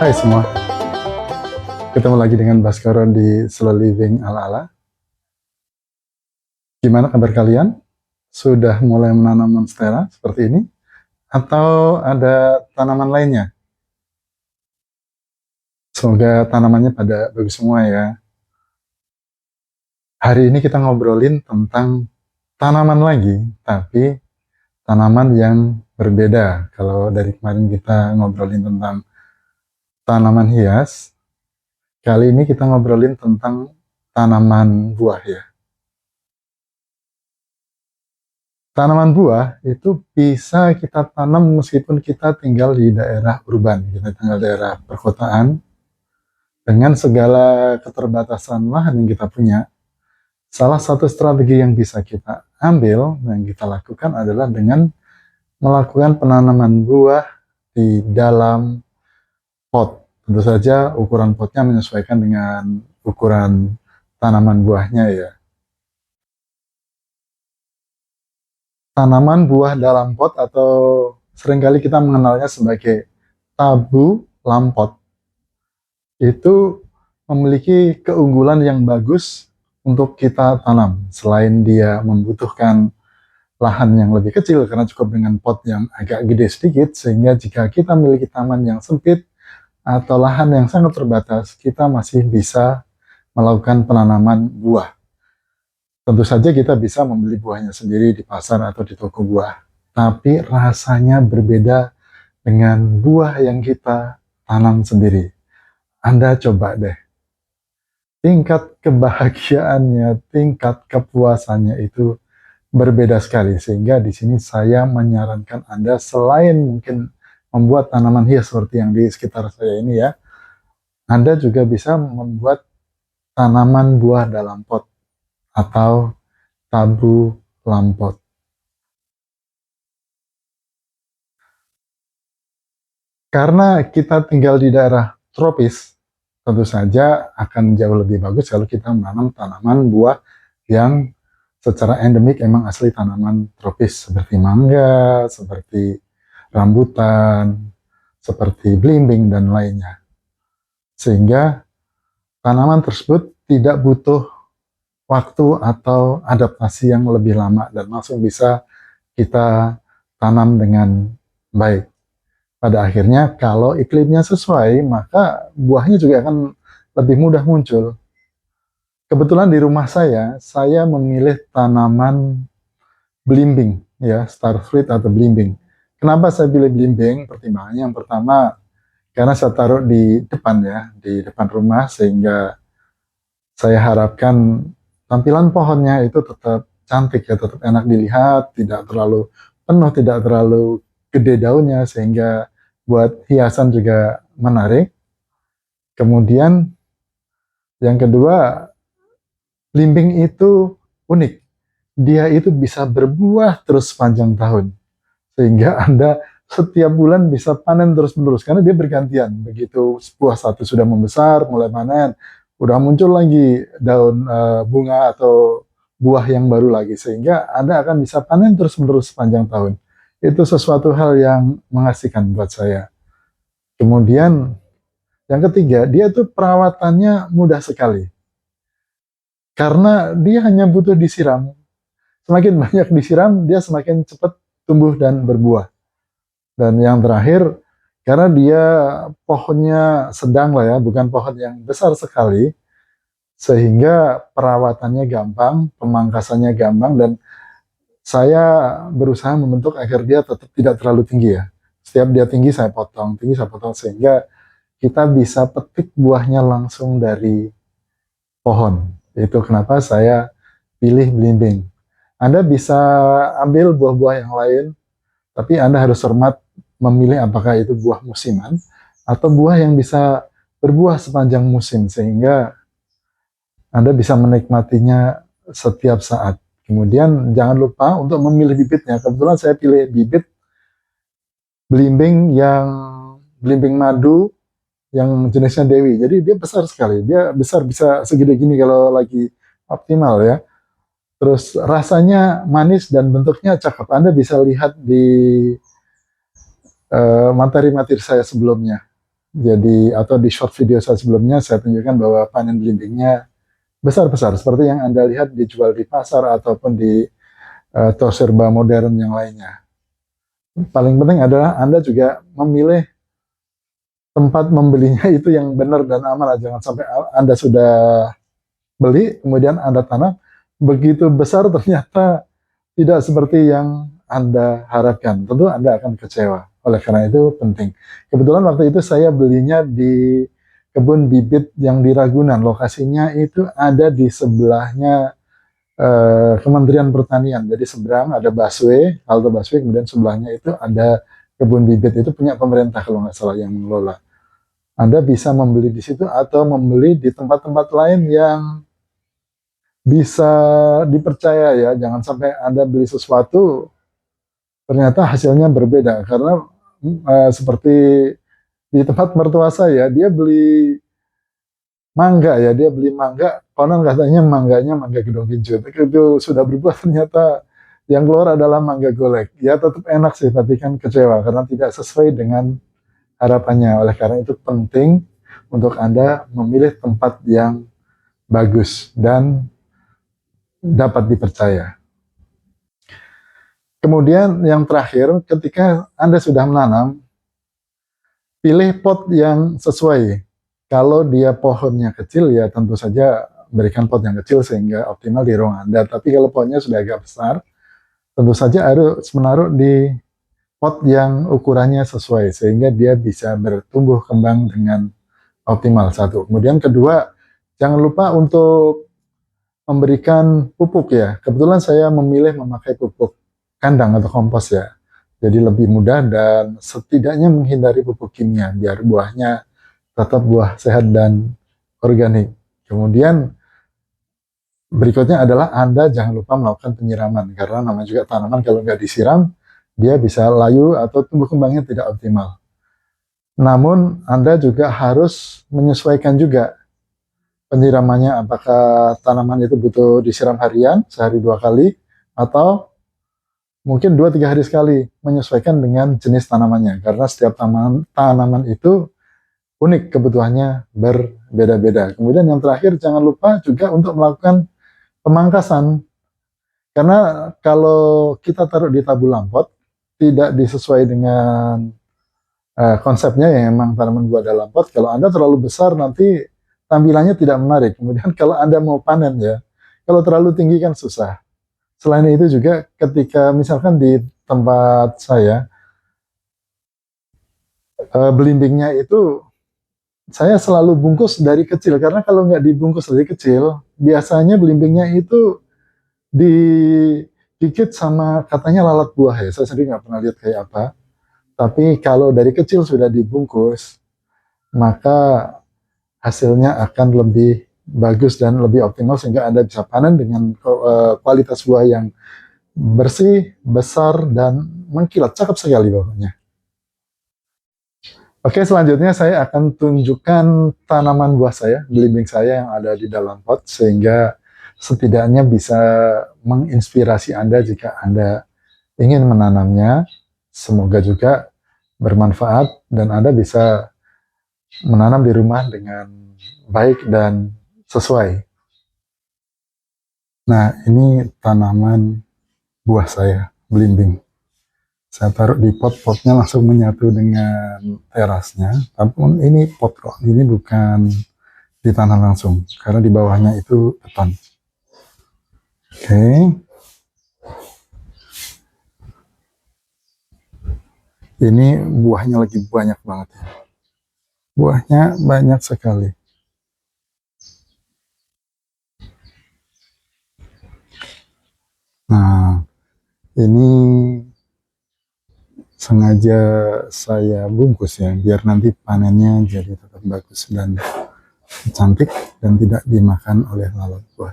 Hai semua, ketemu lagi dengan Baskoro di Slow Living Ala-Ala. Gimana kabar kalian? Sudah mulai menanam monstera seperti ini? Atau ada tanaman lainnya? Semoga tanamannya pada bagus semua ya. Hari ini kita ngobrolin tentang tanaman lagi, tapi tanaman yang berbeda. Kalau dari kemarin kita ngobrolin tentang tanaman hias, kali ini kita ngobrolin tentang tanaman buah ya. Tanaman buah itu bisa kita tanam meskipun kita tinggal di daerah urban, kita tinggal di daerah perkotaan, dengan segala keterbatasan lahan yang kita punya. Salah satu strategi yang bisa kita ambil, yang kita lakukan adalah dengan melakukan penanaman buah di dalam pot. Tentu saja ukuran potnya menyesuaikan dengan ukuran tanaman buahnya ya. Tanaman buah dalam pot atau seringkali kita mengenalnya sebagai tabu lampot itu memiliki keunggulan yang bagus untuk kita tanam. Selain dia membutuhkan lahan yang lebih kecil karena cukup dengan pot yang agak gede sedikit, sehingga jika kita memiliki taman yang sempit atau lahan yang sangat terbatas, kita masih bisa melakukan penanaman buah. Tentu saja kita bisa membeli buahnya sendiri di pasar atau di toko buah. Tapi rasanya berbeda dengan buah yang kita tanam sendiri. Anda coba deh. Tingkat kebahagiaannya, tingkat kepuasannya itu berbeda sekali. Sehingga di sini saya menyarankan Anda selain mungkin membuat tanaman hias seperti yang di sekitar saya ini ya, Anda juga bisa membuat tanaman buah dalam pot atau tabu lampot. Karena kita tinggal di daerah tropis, tentu saja akan jauh lebih bagus kalau kita menanam tanaman buah yang secara endemik emang asli tanaman tropis, seperti mangga, seperti rambutan, seperti belimbing, dan lainnya. Sehingga tanaman tersebut tidak butuh waktu atau adaptasi yang lebih lama dan langsung bisa kita tanam dengan baik. Pada akhirnya kalau iklimnya sesuai, maka buahnya juga akan lebih mudah muncul. Kebetulan di rumah saya memilih tanaman belimbing, ya, star fruit atau belimbing. Kenapa saya pilih belimbing? Pertimbangannya yang pertama, karena saya taruh di depan ya, di depan rumah, sehingga saya harapkan tampilan pohonnya itu tetap cantik ya, tetap enak dilihat, tidak terlalu penuh, tidak terlalu gede daunnya, sehingga buat hiasan juga menarik. Kemudian yang kedua, belimbing itu unik. Dia itu bisa berbuah terus sepanjang tahun. Sehingga Anda setiap bulan bisa panen terus-menerus. Karena dia bergantian. Begitu buah satu sudah membesar, mulai panen, udah muncul lagi daun bunga atau buah yang baru lagi. Sehingga Anda akan bisa panen terus-menerus sepanjang tahun. Itu sesuatu hal yang mengasihkan buat saya. Kemudian yang ketiga, dia tuh perawatannya mudah sekali. Karena dia hanya butuh disiram. Semakin banyak disiram, dia semakin cepat tumbuh dan berbuah. Dan yang terakhir, karena dia pohonnya sedang lah ya, bukan pohon yang besar sekali, sehingga perawatannya gampang, pemangkasannya gampang, dan saya berusaha membentuk agar dia tetap tidak terlalu tinggi ya. Setiap dia tinggi saya potong, sehingga kita bisa petik buahnya langsung dari pohon. Itu kenapa saya pilih belimbing. Anda bisa ambil buah-buah yang lain, tapi Anda harus cermat memilih apakah itu buah musiman atau buah yang bisa berbuah sepanjang musim, sehingga Anda bisa menikmatinya setiap saat. Kemudian jangan lupa untuk memilih bibitnya. Kebetulan saya pilih bibit belimbing madu yang jenisnya Dewi. Jadi dia besar sekali. Dia besar, bisa segede gini kalau lagi optimal ya. Terus rasanya manis dan bentuknya cakep. Anda bisa lihat di materi-materi saya sebelumnya. Jadi atau di short video saya sebelumnya saya tunjukkan bahwa panen belimbingnya besar-besar seperti yang Anda lihat dijual di pasar ataupun di toko serba modern yang lainnya. Paling penting adalah Anda juga memilih tempat membelinya itu yang benar dan aman. Jangan sampai Anda sudah beli, kemudian Anda tanam, begitu besar ternyata tidak seperti yang Anda harapkan. Tentu Anda akan kecewa. Oleh karena itu penting. Kebetulan waktu itu saya belinya di kebun bibit yang di Ragunan. Lokasinya itu ada di sebelahnya Kementerian Pertanian. Jadi seberang ada busway, halte busway, kemudian sebelahnya itu ada kebun bibit. Itu punya pemerintah kalau nggak salah yang mengelola. Anda bisa membeli di situ atau membeli di tempat-tempat lain yang bisa dipercaya ya. Jangan sampai Anda beli sesuatu ternyata hasilnya berbeda karena seperti di tempat mertua saya, dia beli mangga ya, dia beli mangga, konon katanya mangganya mangga gedong kincut. Itu sudah berbuah ternyata yang keluar adalah mangga golek. Ya tetap enak sih, tapi kan kecewa karena tidak sesuai dengan harapannya. Oleh karena itu penting untuk Anda memilih tempat yang bagus dan dapat dipercaya. Kemudian yang terakhir, ketika Anda sudah menanam, pilih pot yang sesuai. Kalau dia pohonnya kecil, ya tentu saja berikan pot yang kecil sehingga optimal di ruang Anda. Tapi kalau pohonnya sudah agak besar, tentu saja harus menaruh di pot yang ukurannya sesuai sehingga dia bisa bertumbuh kembang dengan optimal. Satu. Kemudian kedua, jangan lupa untuk memberikan pupuk ya. Kebetulan saya memilih memakai pupuk kandang atau kompos ya. Jadi lebih mudah dan setidaknya menghindari pupuk kimia biar buahnya tetap buah sehat dan organik. Kemudian berikutnya adalah Anda jangan lupa melakukan penyiraman karena namanya juga tanaman kalau nggak disiram dia bisa layu atau tumbuh kembangnya tidak optimal. Namun Anda juga harus menyesuaikan juga penyiramannya, apakah tanaman itu butuh disiram harian, sehari 2 kali, atau mungkin 2-3 hari sekali, menyesuaikan dengan jenis tanamannya. Karena setiap tanaman itu unik, kebutuhannya berbeda-beda. Kemudian yang terakhir, jangan lupa juga untuk melakukan pemangkasan. Karena kalau kita taruh di tabung pot, tidak disesuai dengan konsepnya yang memang tanaman buah dalam pot. Kalau Anda terlalu besar nanti tampilannya tidak menarik. Kemudian kalau Anda mau panen ya, kalau terlalu tinggi kan susah. Selain itu juga ketika misalkan di tempat saya, belimbingnya itu saya selalu bungkus dari kecil. Karena kalau nggak dibungkus dari kecil, biasanya belimbingnya itu digigit sama katanya lalat buah ya. Saya sendiri nggak pernah lihat kayak apa. Tapi kalau dari kecil sudah dibungkus, maka hasilnya akan lebih bagus dan lebih optimal sehingga Anda bisa panen dengan kualitas buah yang bersih, besar, dan mengkilat. Cakep sekali pokoknya. Oke, selanjutnya saya akan tunjukkan tanaman buah saya, belimbing saya yang ada di dalam pot, sehingga setidaknya bisa menginspirasi Anda jika Anda ingin menanamnya. Semoga juga bermanfaat dan Anda bisa menanam di rumah dengan baik dan sesuai. Nah, ini tanaman buah saya, belimbing. Saya taruh di pot, potnya langsung menyatu dengan terasnya. Tapi ini pot kok, ini bukan ditanam langsung, karena di bawahnya itu beton. Oke. Ini buahnya lagi banyak banget ya. Buahnya banyak sekali. Nah, ini sengaja saya bungkus ya, biar nanti panennya jadi tetap bagus dan cantik dan tidak dimakan oleh lalat buah.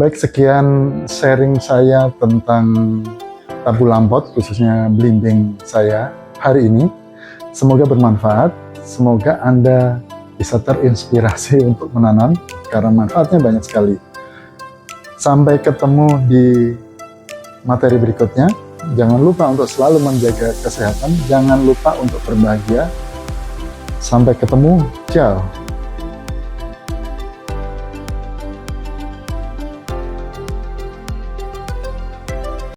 Baik, sekian sharing saya tentang tabu lampot, khususnya belimbing saya hari ini. Semoga bermanfaat, semoga Anda bisa terinspirasi untuk menanam, karena manfaatnya banyak sekali. Sampai ketemu di materi berikutnya. Jangan lupa untuk selalu menjaga kesehatan. Jangan lupa untuk berbahagia. Sampai ketemu. Ciao.